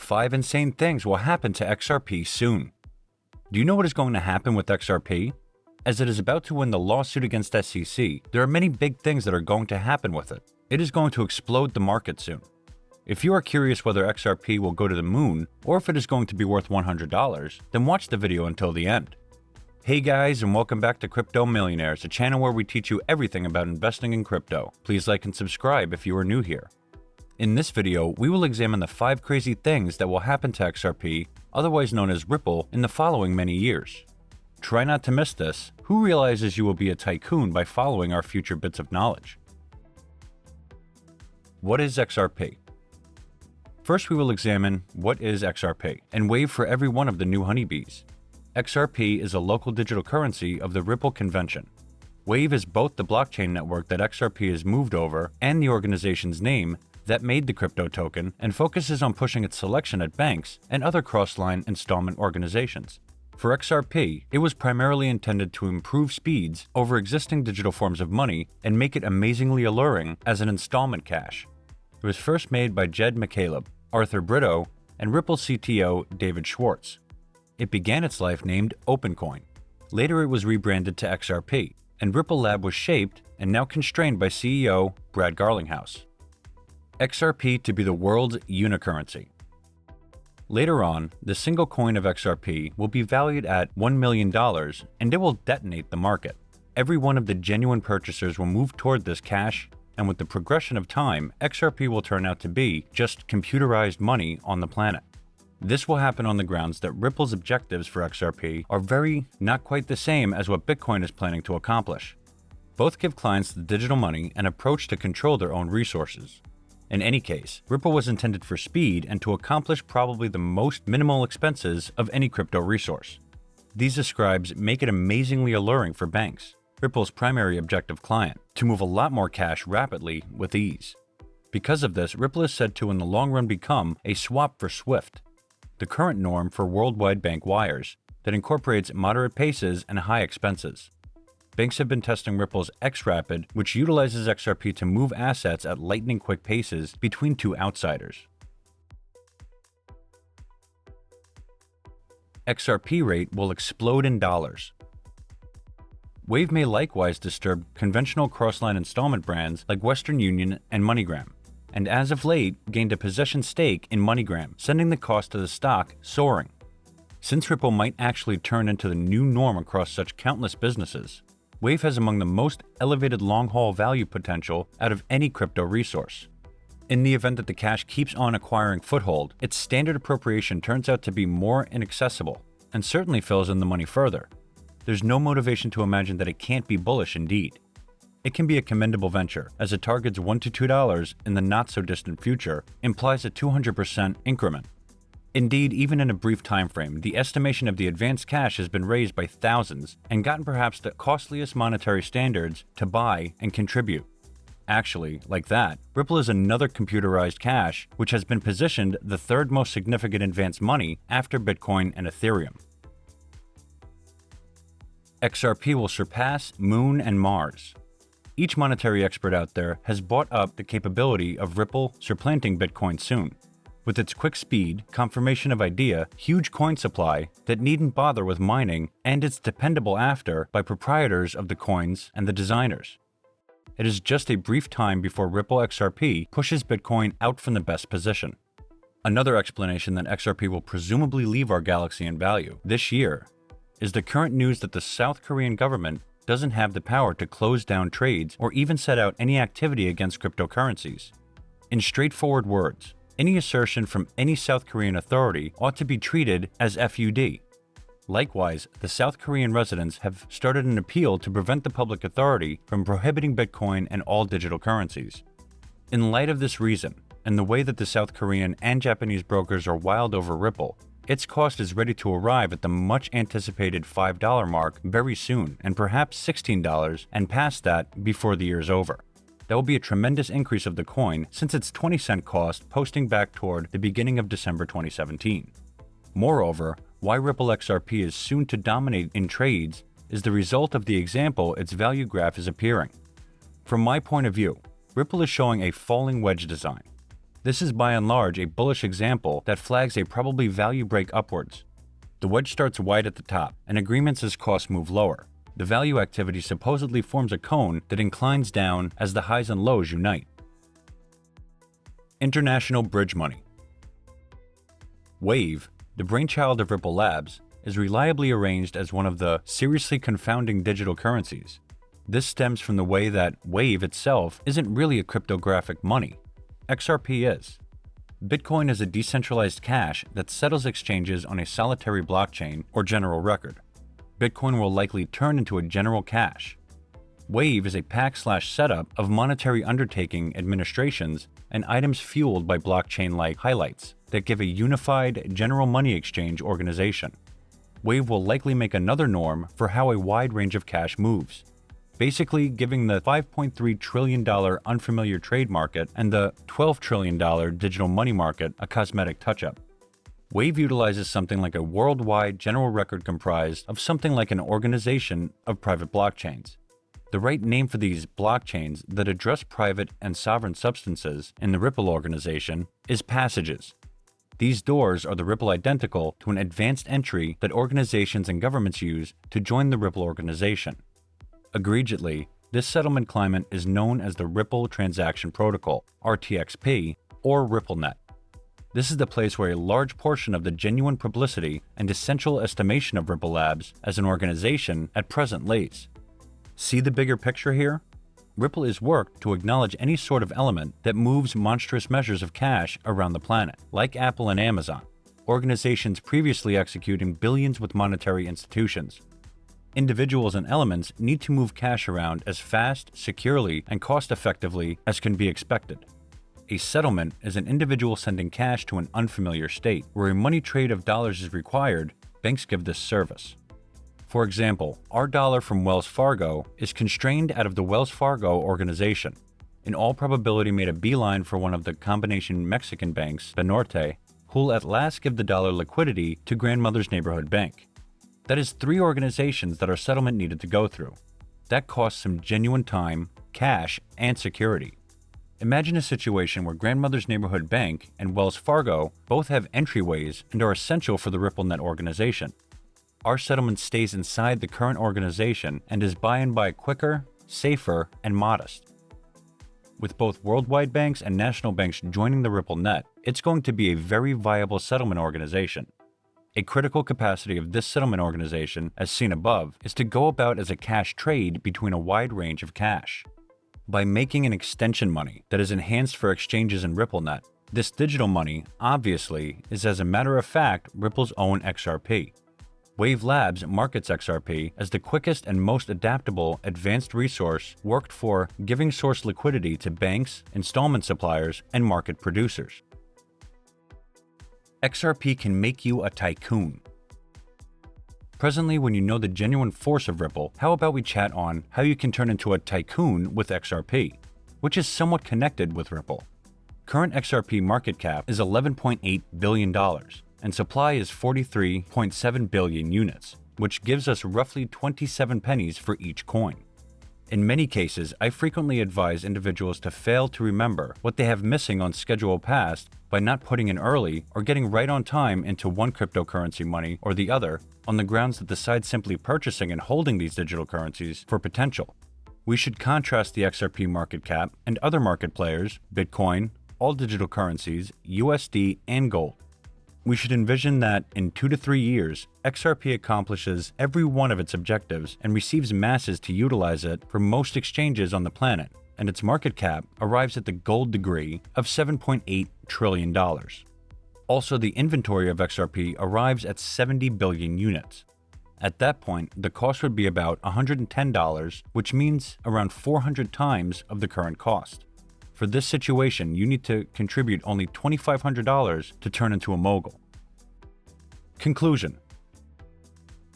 5 insane things will happen to XRP soon. Do you know what is going to happen with XRP? As it is about to win the lawsuit against SEC, there are many big things that are going to happen with it. It is going to explode the market soon. If you are curious whether XRP will go to the moon or if it is going to be worth $100, then watch the video until the end. Hey guys, and welcome back to Crypto Millionaires, a channel where we teach you everything about investing in crypto. Please like and subscribe if you are new here. In this video, we will examine the 5 crazy things that will happen to XRP, otherwise known as Ripple, in the following many years. Try not to miss this. Who realizes you will be a tycoon by following our future bits of knowledge? What is XRP? First, we will examine what is XRP and wave for every one of the new honeybees. XRP is a local digital currency of the Ripple convention. Wave is both the blockchain network that XRP is moved over and the organization's name that made the crypto token and focuses on pushing its selection at banks and other cross-line installment organizations. For XRP, it was primarily intended to improve speeds over existing digital forms of money and make it amazingly alluring as an installment cash. It was first made by Jed McCaleb, Arthur Brito, and Ripple CTO David Schwartz. It began its life named OpenCoin. Later it was rebranded to XRP, and Ripple Lab was shaped and now constrained by CEO Brad Garlinghouse. XRP to be the world's UNICURRENCY. Later on, the single coin of XRP will be valued at $1 million and it will detonate the market. Every one of the genuine purchasers will move toward this cash, and with the progression of time, XRP will turn out to be just computerized money on the planet. This will happen on the grounds that Ripple's objectives for XRP are not quite the same as what Bitcoin is planning to accomplish. Both give clients the digital money and approach to control their own resources. In any case, Ripple was intended for speed and to accomplish probably the most minimal expenses of any crypto resource. These ascribes make it amazingly alluring for banks, Ripple's primary objective client, to move a lot more cash rapidly with ease. Because of this, Ripple is said to in the long run become a swap for SWIFT, the current norm for worldwide bank wires that incorporates moderate paces and high expenses. Banks have been testing Ripple's XRapid, which utilizes XRP to move assets at lightning-quick paces between two outsiders. XRP rate will explode in dollars. Wave may likewise disturb conventional cross-line installment brands like Western Union and MoneyGram, and as of late gained a possession stake in MoneyGram, sending the cost of the stock soaring. Since Ripple might actually turn into the new norm across such countless businesses, Wave has among the most elevated long-haul value potential out of any crypto resource. In the event that the cash keeps on acquiring foothold, its standard appropriation turns out to be more inaccessible and certainly fills in the money further. There's no motivation to imagine that it can't be bullish indeed. It can be a commendable venture, as it targets $1 to $2 in the not-so-distant future, implies a 200% increment. Indeed, even in a brief time frame, the estimation of the advanced cash has been raised by thousands and gotten perhaps the costliest monetary standards to buy and contribute. Actually, like that, Ripple is another computerized cash which has been positioned the third most significant advanced money after Bitcoin and Ethereum. XRP will surpass Moon and Mars. Each monetary expert out there has bought up the capability of Ripple supplanting Bitcoin soon. With its quick speed, confirmation of idea, huge coin supply that needn't bother with mining, and its dependable after by proprietors of the coins and the designers. It is just a brief time before Ripple XRP pushes Bitcoin out from the best position. Another explanation that XRP will presumably leave our galaxy in value this year is the current news that the South Korean government doesn't have the power to close down trades or even set out any activity against cryptocurrencies. In straightforward words, any assertion from any South Korean authority ought to be treated as FUD. Likewise, the South Korean residents have started an appeal to prevent the public authority from prohibiting Bitcoin and all digital currencies. In light of this reason, and the way that the South Korean and Japanese brokers are wild over Ripple, its cost is ready to arrive at the much-anticipated $5 mark very soon, and perhaps $16 and past that before the year's over. That will be a tremendous increase of the coin since its 20-cent cost posting back toward the beginning of December 2017. Moreover, why Ripple XRP is soon to dominate in trades is the result of the example its value graph is appearing. From my point of view, Ripple is showing a falling wedge design. This is by and large a bullish example that flags a probably value break upwards. The wedge starts wide at the top, and agreements as costs move lower. The value activity supposedly forms a cone that inclines down as the highs and lows unite. International bridge money. Wave, the brainchild of Ripple Labs, is reliably arranged as one of the seriously confounding digital currencies. This stems from the way that Wave itself isn't really a cryptographic money. XRP is. Bitcoin is a decentralized cash that settles exchanges on a solitary blockchain or general record. Bitcoin will likely turn into a general cash. Wave is a pack/setup of monetary undertaking administrations and items fueled by blockchain-like highlights that give a unified general money exchange organization. Wave will likely make another norm for how a wide range of cash moves, basically giving the $5.3 trillion unfamiliar trade market and the $12 trillion digital money market a cosmetic touch-up. Wave utilizes something like a worldwide general record comprised of something like an organization of private blockchains. The right name for these blockchains that address private and sovereign substances in the Ripple organization is passages. These doors are the Ripple identical to an advanced entry that organizations and governments use to join the Ripple organization. Egregiously, this settlement climate is known as the Ripple Transaction Protocol, RTXP, or RippleNet. This is the place where a large portion of the genuine publicity and essential estimation of Ripple Labs as an organization at present lays. See the bigger picture here? Ripple is worked to acknowledge any sort of element that moves monstrous measures of cash around the planet, like Apple and Amazon, organizations previously executing billions with monetary institutions. Individuals and elements need to move cash around as fast, securely, and cost-effectively as can be expected. A settlement is an individual sending cash to an unfamiliar state. Where a money trade of dollars is required, banks give this service. For example, our dollar from Wells Fargo is constrained out of the Wells Fargo organization, in all probability made a beeline for one of the combination Mexican banks, Banorte, who'll at last give the dollar liquidity to Grandmother's Neighborhood Bank. That is 3 organizations that our settlement needed to go through. That costs some genuine time, cash, and security. Imagine a situation where Grandmother's Neighborhood Bank and Wells Fargo both have entryways and are essential for the RippleNet organization. Our settlement stays inside the current organization and is by and by quicker, safer, and modest. With both worldwide banks and national banks joining the RippleNet, it's going to be a very viable settlement organization. A critical capacity of this settlement organization, as seen above, is to go about as a cash trade between a wide range of cash. By making an extension money that is enhanced for exchanges in RippleNet, this digital money, obviously, is as a matter of fact Ripple's own XRP. Wave Labs markets XRP as the quickest and most adaptable advanced resource worked for giving source liquidity to banks, installment suppliers, and market producers. XRP can make you a tycoon. Presently, when you know the genuine force of Ripple, how about we chat on how you can turn into a tycoon with XRP, which is somewhat connected with Ripple. Current XRP market cap is $11.8 billion, and supply is 43.7 billion units, which gives us roughly 27 pennies for each coin. In many cases, I frequently advise individuals to fail to remember what they have missing on schedule past by not putting in early or getting right on time into one cryptocurrency money or the other on the grounds that decide simply purchasing and holding these digital currencies for potential. We should contrast the XRP market cap and other market players, Bitcoin, all digital currencies, USD, and gold. We should envision that in 2 to 3 years, XRP accomplishes every one of its objectives and receives masses to utilize it for most exchanges on the planet, and its market cap arrives at the gold degree of $7.8 trillion. Also, the inventory of XRP arrives at 70 billion units. At that point, the cost would be about $110, which means around 400 times of the current cost. For this situation, you need to contribute only $2,500 to turn into a mogul. Conclusion.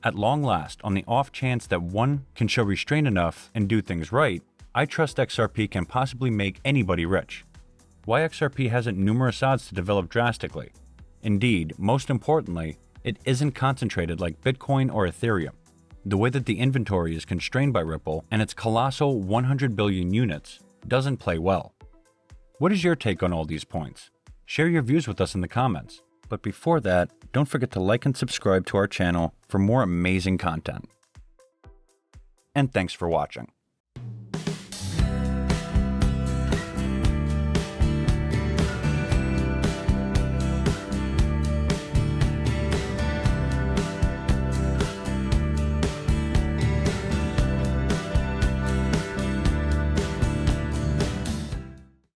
At long last, on the off chance that one can show restraint enough and do things right, I trust XRP can possibly make anybody rich. Why XRP hasn't numerous odds to develop drastically? Indeed, most importantly, it isn't concentrated like Bitcoin or Ethereum. The way that the inventory is constrained by Ripple and its colossal 100 billion units doesn't play well. What is your take on all these points? Share your views with us in the comments. But before that, don't forget to like and subscribe to our channel for more amazing content. And thanks for watching.